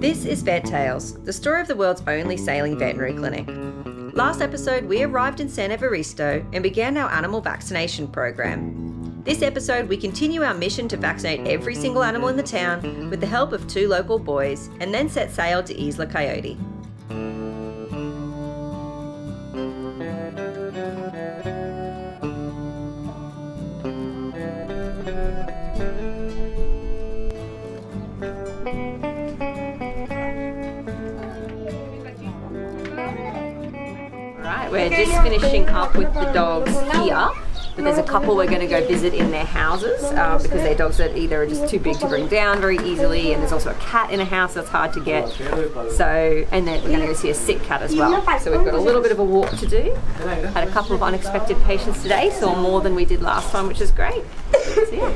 This is Vet Tales, the story of the world's only sailing veterinary clinic. Last episode, we arrived in San Evaristo and began our animal vaccination program. This episode, we continue our mission to vaccinate every single animal in the town with the help of 2 local boys, and then set sail to Isla Coyote. We're just finishing up with the dogs here, but there's a couple we're going to go visit in their houses because they're dogs that either are just too big to bring down very easily, and there's also a cat in a house that's hard to get. So, and then we're going to go see a sick cat as well. So we've got a little bit of a walk to do. Had a couple of unexpected patients today, saw more than we did last time, which is great. So yeah,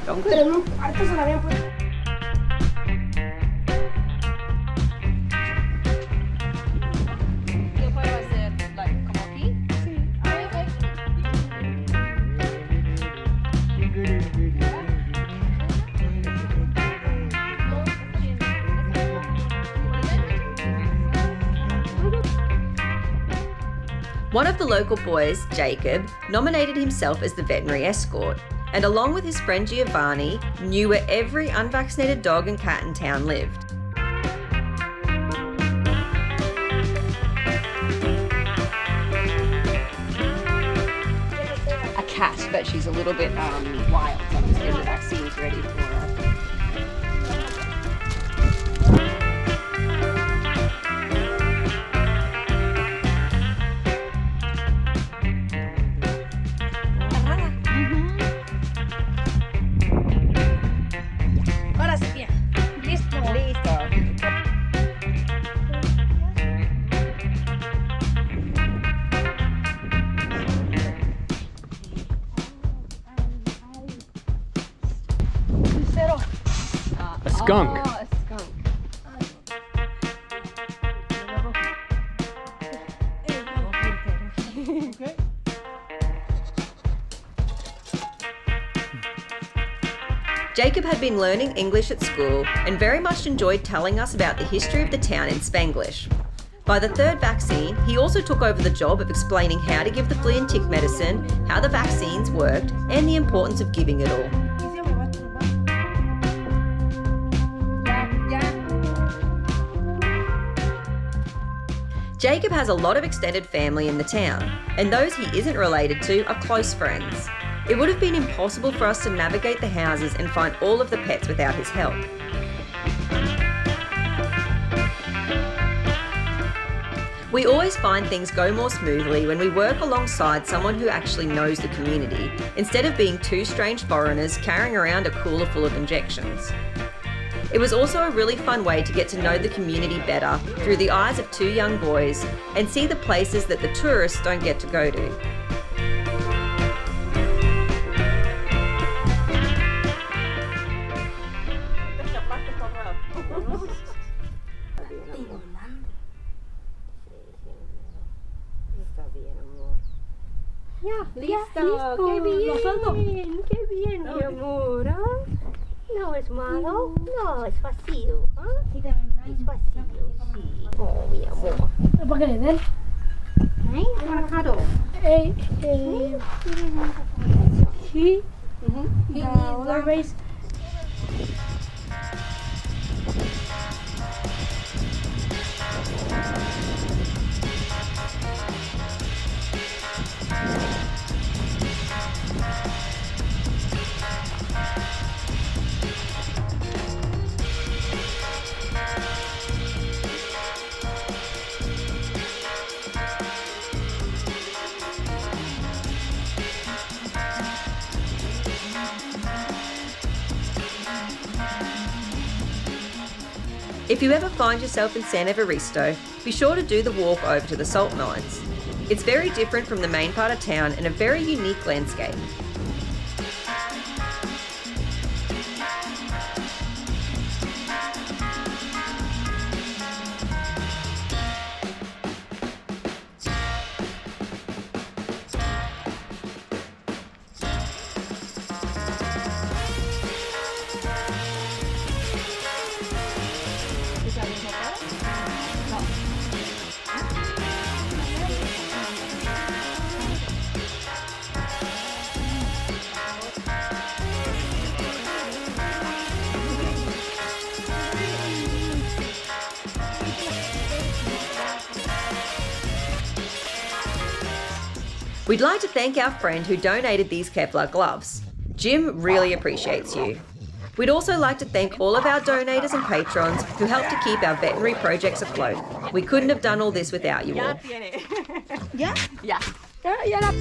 gone good. One of the local boys, Jacob, nominated himself as the veterinary escort, and along with his friend Giovanni, knew where every unvaccinated dog and cat in town lived. A cat, but she's a little bit wild, so I'm just getting the vaccines ready for her. Skunk. Oh, a skunk. Jacob had been learning English at school and very much enjoyed telling us about the history of the town in Spanglish. By the 3rd vaccine, he also took over the job of explaining how to give the flea and tick medicine, how the vaccines worked, and the importance of giving it all. Jacob has a lot of extended family in the town, and those he isn't related to are close friends. It would have been impossible for us to navigate the houses and find all of the pets without his help. We always find things go more smoothly when we work alongside someone who actually knows the community, instead of being 2 strange foreigners carrying around a cooler full of injections. It was also a really fun way to get to know the community better through the eyes of 2 young boys and see the places that the tourists don't get to go to. Ya, listo. Qué bien, mi amor. ¿Ah? No es malo, no, es vacío. ¿Ah? Es vacío, sí. Oh, mi amor. ¿Para qué le den? Para Caro. Sí. The race. If you ever find yourself in San Evaristo, be sure to do the walk over to the salt mines. It's very different from the main part of town and a very unique landscape. We'd like to thank our friend who donated these Kevlar gloves. Jim really appreciates you. We'd also like to thank all of our donators and patrons who help to keep our veterinary projects afloat. We couldn't have done all this without you all. Yeah? Yeah. Yeah.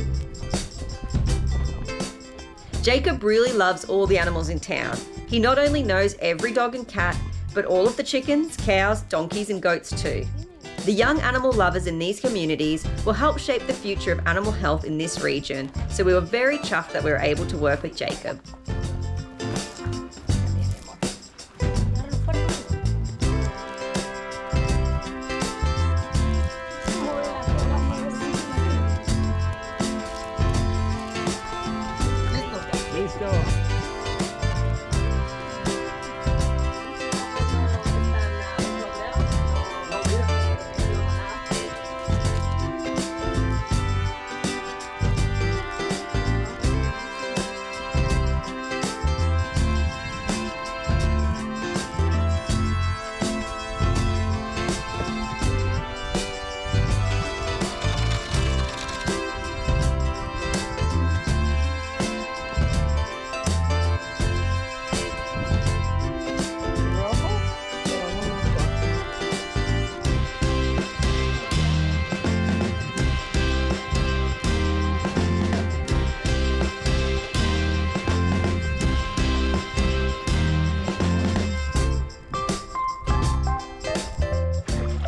Jacob really loves all the animals in town. He not only knows every dog and cat, but all of the chickens, cows, donkeys and goats too. The young animal lovers in these communities will help shape the future of animal health in this region, so we were very chuffed that we were able to work with Jacob.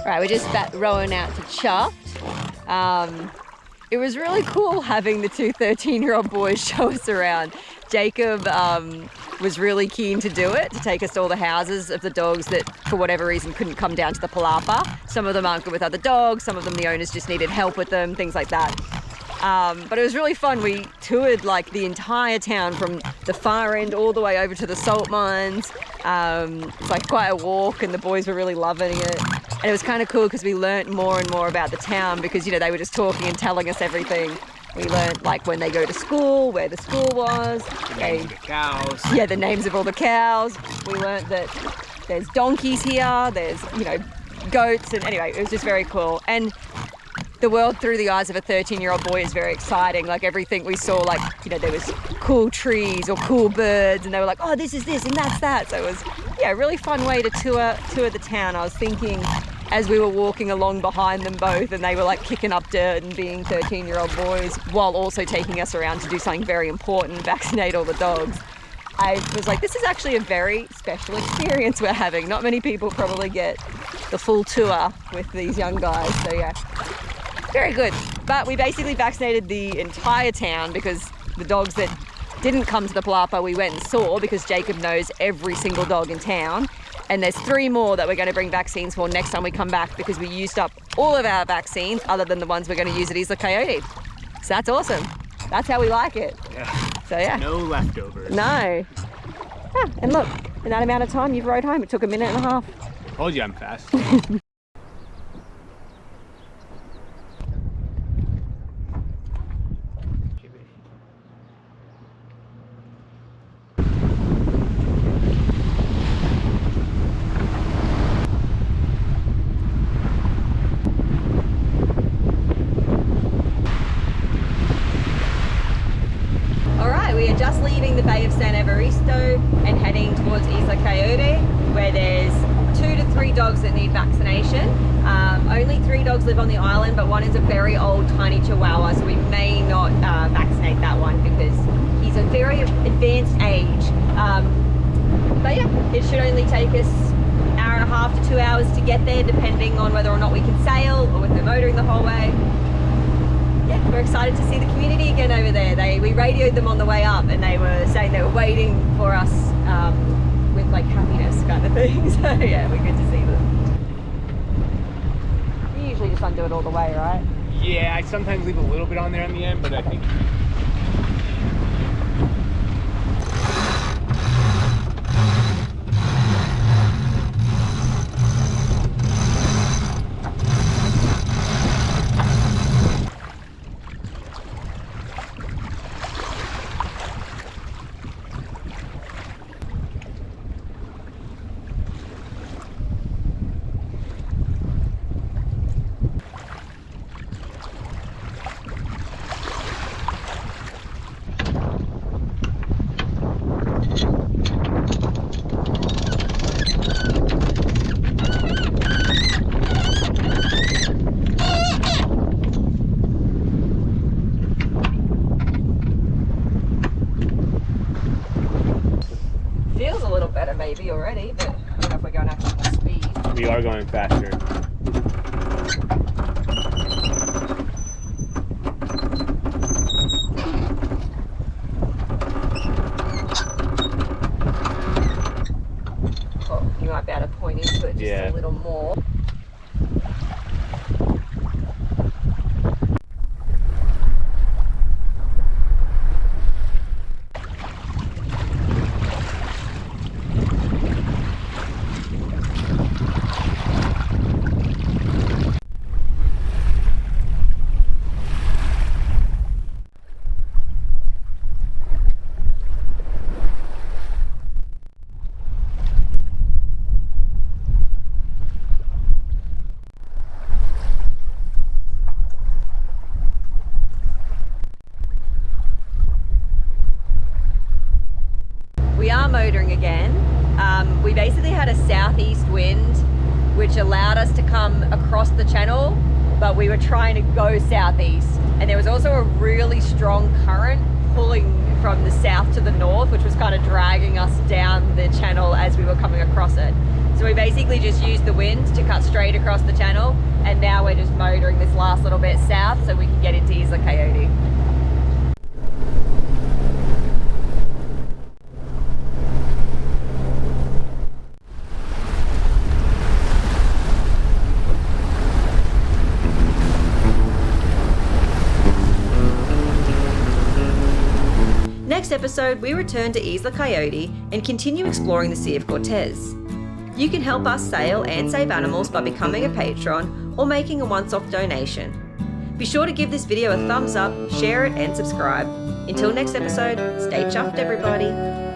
Right, we're just rowing out to Chuffed. It was really cool having the two 13-year-old boys show us around. Jacob was really keen to do it, to take us to all the houses of the dogs that, for whatever reason, couldn't come down to the Palapa. Some of them aren't good with other dogs, some of them the owners just needed help with them, things like that. But it was really fun. We toured like the entire town from the far end all the way over to the salt mines. It's like quite a walk and the boys were really loving it. And it was kind of cool because we learnt more and more about the town because, you know, they were just talking and telling us everything. We learnt like when they go to school, where the school was. The names of the cows. Yeah, the names of all the cows. We learnt that there's donkeys here, there's, you know, goats. And anyway, it was just very cool. And the world through the eyes of a 13-year-old boy is very exciting. Like everything we saw, like, you know, there was cool trees or cool birds and they were like, oh, this is this and that's that. So it was, yeah, a really fun way to tour the town. I was thinking as we were walking along behind them both and they were like kicking up dirt and being 13-year-old boys while also taking us around to do something very important, vaccinate all the dogs. I was like, this is actually a very special experience we're having. Not many people probably get the full tour with these young guys. So yeah, very good. But we basically vaccinated the entire town because the dogs that didn't come to the Palapa we went and saw because Jacob knows every single dog in town. And there's 3 more that we're going to bring vaccines for next time we come back because we used up all of our vaccines other than the ones we're going to use at Isla Coyote. So that's awesome. That's how we like it. Yeah. So yeah. No leftovers. No. Ah, and look, in that amount of time you've rode home, it took 1.5 minutes. Told you I'm fast. We are just leaving the Bay of San Evaristo and heading towards Isla Coyote, where there's 2 to 3 dogs that need vaccination. Only 3 dogs live on the island, but one is a very old tiny Chihuahua, so we may not vaccinate that one because he's a very advanced age. But yeah, it should only take us 1.5 to 2 hours to get there, depending on whether or not we can sail or if they're motoring the whole way. Yeah, we're excited to see the community again over there. We radioed them on the way up and they were saying they were waiting for us with like happiness kind of thing. So yeah, we're good to see them. You usually just undo it all the way, right? Yeah, I sometimes leave a little bit on there in the end, but I think We are going faster. Oh, you might be able to point into it just Yeah. a little more. We are motoring again. We basically had a southeast wind which allowed us to come across the channel, but we were trying to go southeast. And there was also a really strong current pulling from the south to the north, which was kind of dragging us down the channel as we were coming across it. So we basically just used the wind to cut straight across the channel, and now we're just motoring this last little bit south so we can get into Isla Coyote. Next episode, we return to Isla Coyote and continue exploring the Sea of Cortez. You can help us sail and save animals by becoming a patron or making a once-off donation. Be sure to give this video a thumbs up, share it and subscribe. Until next episode, stay chuffed everybody.